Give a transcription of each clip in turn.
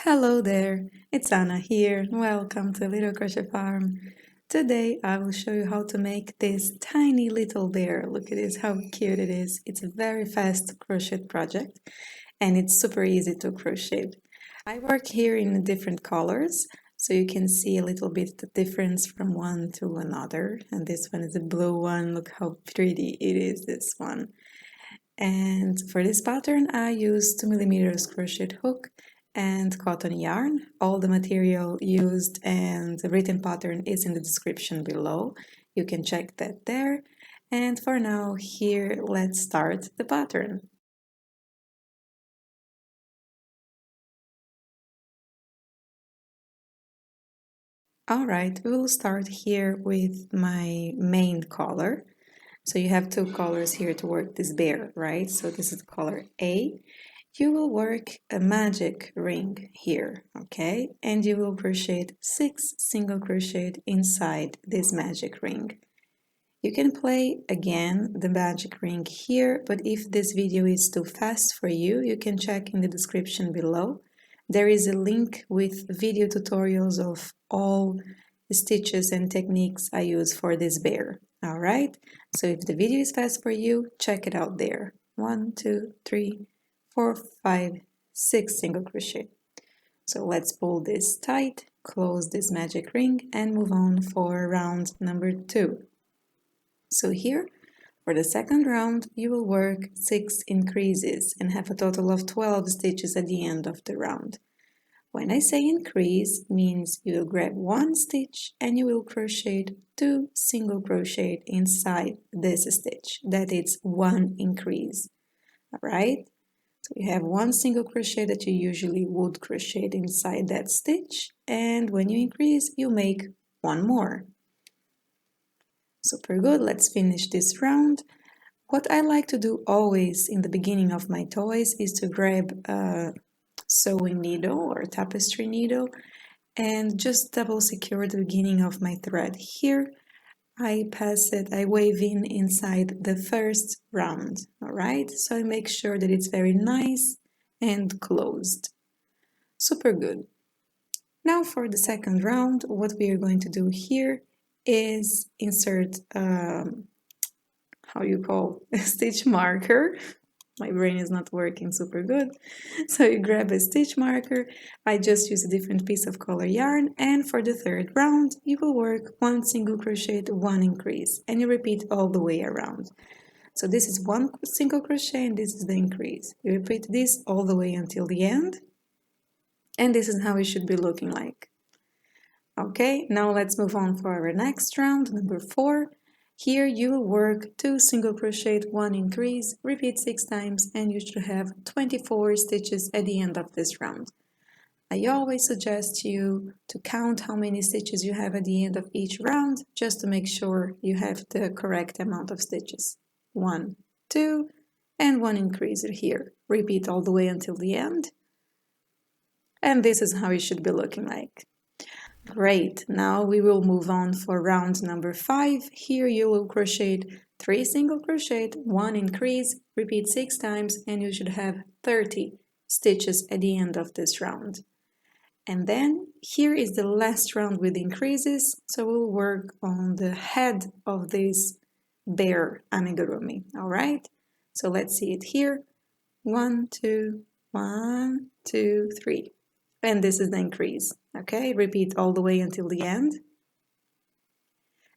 Hello there, it's Anna here. Welcome to Little Crochet Farm. Today I will show you how to make this tiny little bear. Look at this, how cute it is. It's a very fast crochet project and it's super easy to crochet. I work here in different colors so you can see a little bit the difference from one to another. And this one is a blue one. Look how pretty it is, this one. And for this pattern I use 2mm crochet hook and cotton yarn. All the material used and the written pattern is in the description below. You can check that there. And for now, here, let's start the pattern. All right, we will start here with my main color. So you have two colors here to work this bear, right? So this is color A. You will work a magic ring here, okay? And you will crochet 6 single crochet inside this magic ring. You can play again the magic ring here, but if this video is too fast for you, you can check in the description below. There is a link with video tutorials of all the stitches and techniques I use for this bear. All right, so if the video is fast for you, check it out there. 1, 2, 3, 4, 5, 6 single crochet. So let's pull this tight, close this magic ring and move on for round number 2. So here for the second round you will work 6 increases and have a total of 12 stitches at the end of the round. When I say increase, means you will grab one stitch and you will crochet 2 single crochet inside this stitch. That is one increase. All right? So you have one single crochet that you usually would crochet inside that stitch, and when you increase, you make one more. Super good, let's finish this round. What I like to do always in the beginning of my toys is to grab a sewing needle or tapestry needle and just double secure the beginning of my thread here. I wave in inside the first round, all right? So I make sure that it's very nice and closed. Super good. Now for the second round, what we are going to do here is insert, a stitch marker. My brain is not working super good. So you grab a stitch marker. I just use a different piece of color yarn. And for the third round, you will work 1 single crochet, 1 increase. And you repeat all the way around. So this is 1 single crochet and this is the increase. You repeat this all the way until the end. And this is how it should be looking like. Okay, now let's move on for our next round, number 4. Here you will work 2 single crochet, 1 increase, repeat 6 times and you should have 24 stitches at the end of this round. I always suggest you to count how many stitches you have at the end of each round just to make sure you have the correct amount of stitches. 1, 2 and 1 increase here. Repeat all the way until the end. And this is how it should be looking like. Great, now we will move on for round number 5. Here you will crochet 3 single crochet, 1 increase, repeat 6 times and you should have 30 stitches at the end of this round. And then here is the last round with increases, so we'll work on the head of this bear amigurumi, all right? So let's see it here. 1, 2, 1, 2, 3. And this is the increase, okay? Repeat all the way until the end.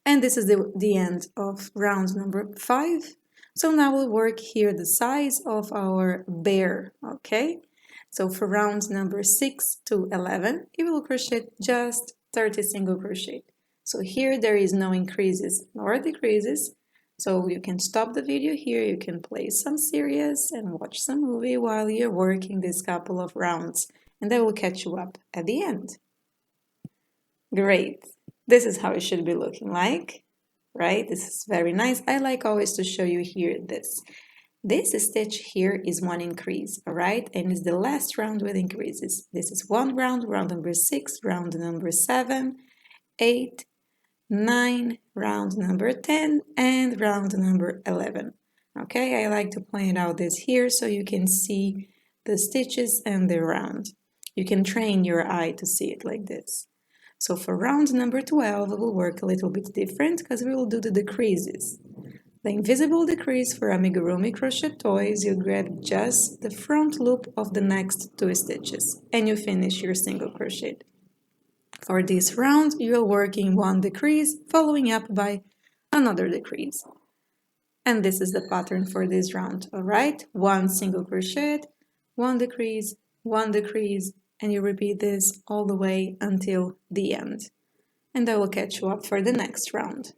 And this is the end of round number 5. So now we'll work here the size of our bear, okay? So for round number 6 to 11, you will crochet just 30 single crochet. So here there is no increases nor decreases. So you can stop the video here, you can play some series and watch some movie while you're working this couple of rounds. And I will catch you up at the end. Great. This is how it should be looking like, right? This is very nice. I like always to show you here this. This stitch here is 1 increase, all right? And it's the last round with increases. This is 1 round, round number 6, round number 7, 8, 9, round number 10, and round number 11. Okay, I like to point out this here so you can see the stitches and the round. You can train your eye to see it like this. So for round number 12, we will work a little bit different because we will do the decreases. The invisible decrease for Amigurumi crochet toys, you grab just the front loop of the next 2 stitches and you finish your single crochet. For this round, you will work in 1 decrease, following up by another decrease. And this is the pattern for this round, alright? 1 single crochet, 1 decrease, 1 decrease, and you repeat this all the way until the end. And I will catch you up for the next round.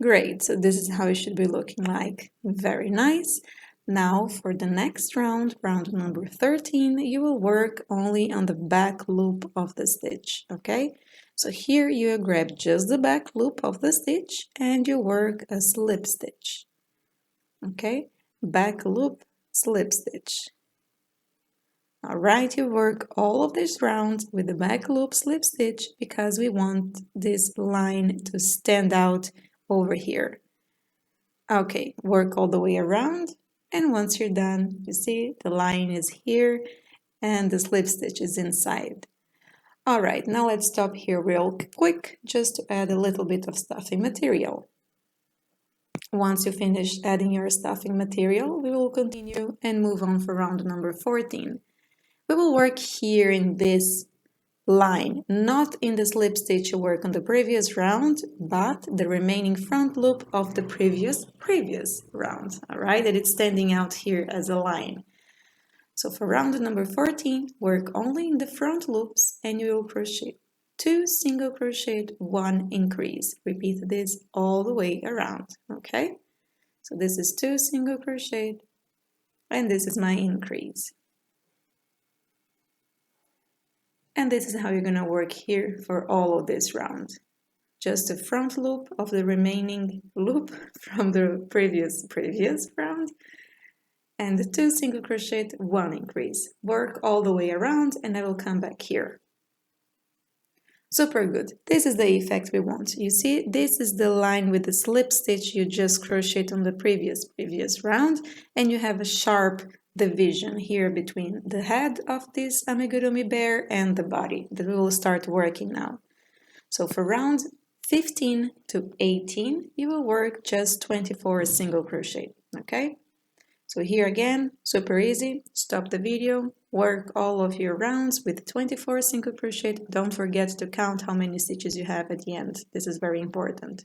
Great, so this is how it should be looking like. Very nice. Now for the next round, round number 13, you will work only on the back loop of the stitch, okay? So here you grab just the back loop of the stitch and you work a slip stitch, okay? Back loop, slip stitch. All right, you work all of this round with the back loop slip stitch because we want this line to stand out over here. Okay, work all the way around, and once you're done, you see the line is here and the slip stitch is inside. All right, now let's stop here real quick just to add a little bit of stuffing material. Once you finish adding your stuffing material, we will continue and move on for round number 14. We will work here in this line, not in the slip stitch you work on the previous round, but the remaining front loop of the previous round, all right, that it's standing out here as a line. So for round number 14, work only in the front loops and you will crochet 2 single crochet, 1 increase. Repeat this all the way around, okay? So this is 2 single crochet and this is my increase. And this is how you're going to work here for all of this round. Just the front loop of the remaining loop from the previous round and the 2 single crochet, 1 increase. Work all the way around and I will come back here. Super good. This is the effect we want. You see, this is the line with the slip stitch you just crocheted on the previous round, and you have a sharp division here between the head of this Amigurumi Bear and the body that we will start working now. So for round 15 to 18, you will work just 24 single crochet, okay? So here again, super easy. Stop the video, work all of your rounds with 24 single crochet. Don't forget to count how many stitches you have at the end. This is very important.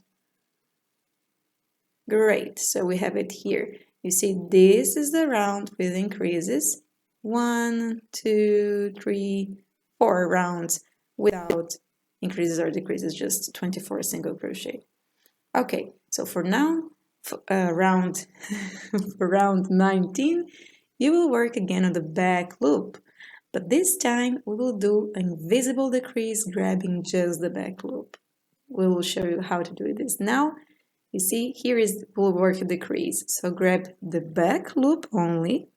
Great, so we have it here. You see, this is the round with increases. 1, 2, 3, 4 rounds without increases or decreases, just 24 single crochet. Okay, so for now, round 19, you will work again on the back loop, but this time we will do an invisible decrease grabbing just the back loop. We will show you how to do this now. You see, here is we'll work a decrease, so grab the back loop only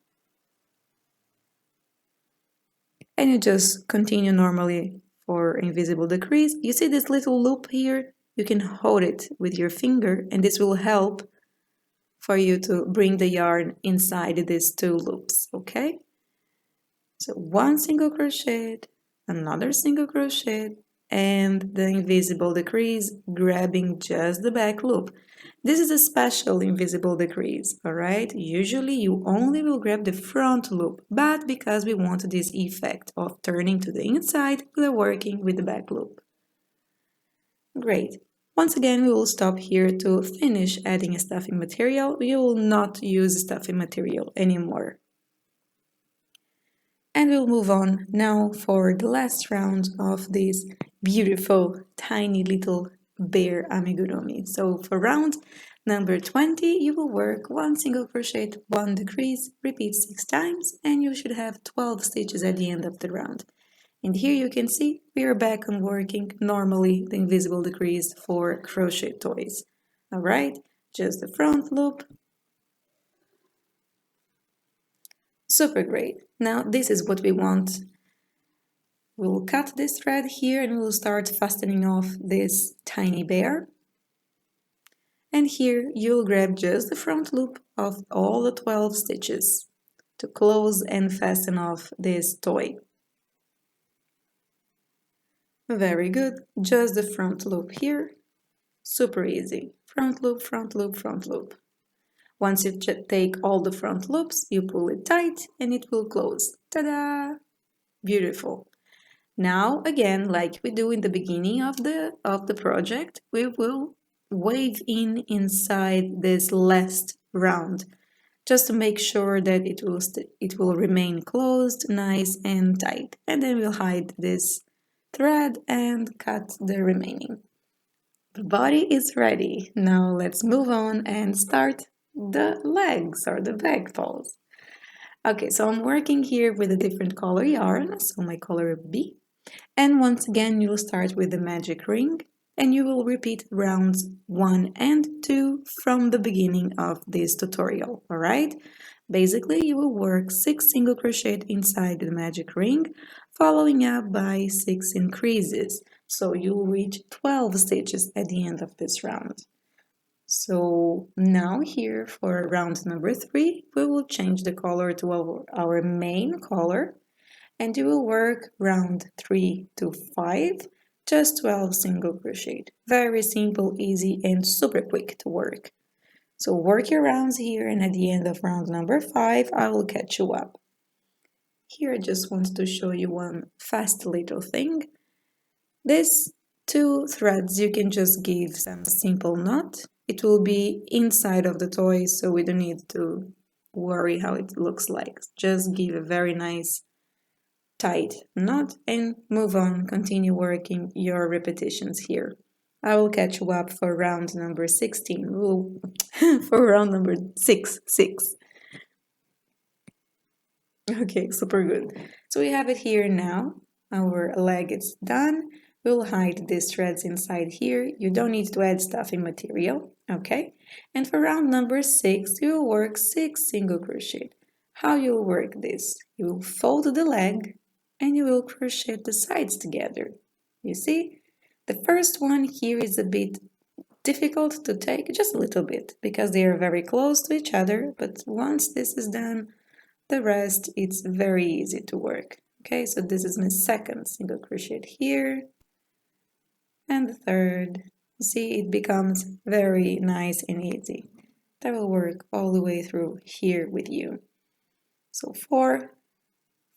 and you just continue normally for invisible decrease. You see this little loop here? You can hold it with your finger and this will help for you to bring the yarn inside these 2 loops, okay? So 1 single crochet, another single crochet, and the invisible decrease, grabbing just the back loop. This is a special invisible decrease, all right? Usually you only will grab the front loop, but because we want this effect of turning to the inside, we're working with the back loop. Great. Once again, we will stop here to finish adding a stuffing material. We will not use stuffing material anymore. And we'll move on now for the last round of this beautiful, tiny little bear amigurumi. So for round number 20, you will work 1 single crochet, 1 decrease, repeat 6 times, and you should have 12 stitches at the end of the round. And here you can see we are back on working normally the invisible decrease for crochet toys. All right, just the front loop. Super great. Now this is what we want. We'll cut this thread here and we'll start fastening off this tiny bear. And here you'll grab just the front loop of all the 12 stitches. to close and fasten off this toy. Very good. Just the front loop here. Super easy. Front loop, front loop, front loop. Once you take all the front loops, you pull it tight and it will close. Ta-da! Beautiful. Now, again, like we do in the beginning of the project, we will wave in inside this last round, just to make sure that it will remain closed, nice and tight. And then we'll hide this thread and cut the remaining. The body is ready. Now let's move on and start the legs or the back paws. Okay, so I'm working here with a different color yarn, so my color B. And once again, you'll start with the magic ring and you will repeat rounds 1 and 2 from the beginning of this tutorial, all right? Basically, you will work 6 single crochet inside the magic ring, following up by 6 increases. So you'll reach 12 stitches at the end of this round. So now here for round number 3, we will change the color to our main color, and you will work round 3 to 5, just 12 single crochet. Very simple, easy, and super quick to work. So work your rounds here, and at the end of round number 5, I will catch you up. Here I just want to show you one fast little thing. These 2 threads, you can just give some simple knot. It will be inside of the toy, so we don't need to worry how it looks like. Just give a very nice tight knot and move on, continue working your repetitions here. I will catch you up for round number 16. For round number 6. Okay, super good. So we have it here now. Our leg is done. We'll hide these threads inside here. You don't need to add stuffing material, okay? And for round number 6, you'll work 6 single crochet. How you'll work this? You will fold the leg and you will crochet the sides together. You see? The first one here is a bit difficult to take, just a little bit, because they are very close to each other, but once this is done, the rest it's very easy to work. Okay, so this is my second single crochet here, and the third. You see, it becomes very nice and easy. That will work all the way through here with you. So 4,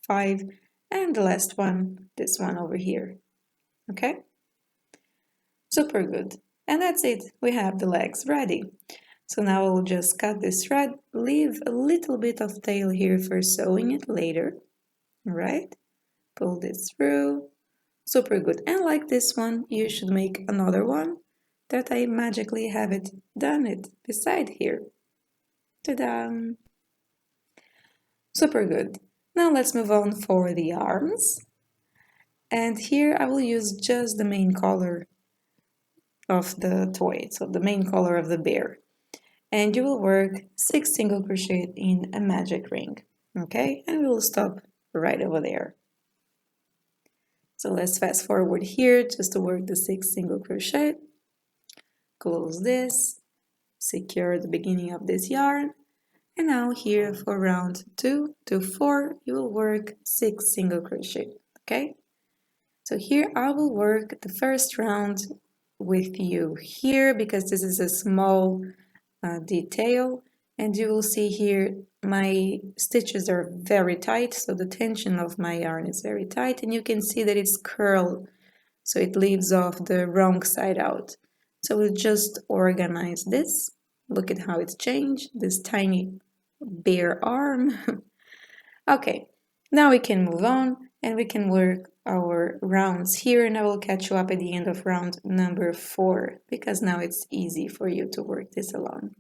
5, and the last one, this one over here. Okay? Super good. And that's it. We have the legs ready. So now I'll just cut this thread, leave a little bit of tail here for sewing it later. All right? Pull this through. Super good. And like this one, you should make another one that I magically have it done it beside here. Ta-da! Super good. Now let's move on for the arms. And here I will use just the main color of the toy, so the main color of the bear. And you will work 6 single crochet in a magic ring. Okay? And we will stop right over there. So let's fast forward here just to work the 6 single crochet. Close this, secure the beginning of this yarn, and now here for round 2 to 4 you will work 6 single crochet. Okay, so here I will work the first round with you here because this is a small detail, and you will see here my stitches are very tight, so the tension of my yarn is very tight, and you can see that it's curled, so it leaves off the wrong side out. So we'll just organize this. Look at how it's changed, this tiny bear arm. Okay, now we can move on and we can work our rounds here, and I will catch you up at the end of round number 4 because now it's easy for you to work this along.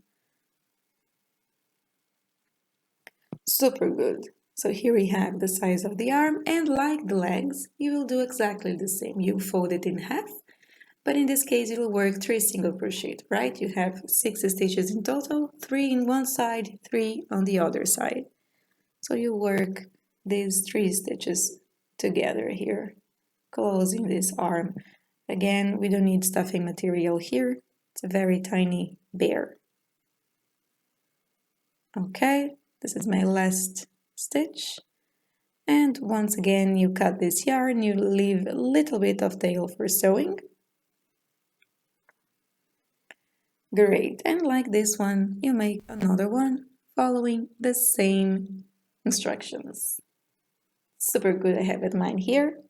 Super good. So here we have the size of the arm, and like the legs, you will do exactly the same. You fold it in half, but in this case you will work 3 single crochet, right? You have 6 stitches in total, 3 in one side, 3 on the other side. So you work these 3 stitches together here, closing this arm. Again, we don't need stuffing material here. It's a very tiny bear. Okay, this is my last stitch. And once again, you cut this yarn, you leave a little bit of tail for sewing. Great, and like this one, you make another one following the same instructions. Super good, I have it mine here.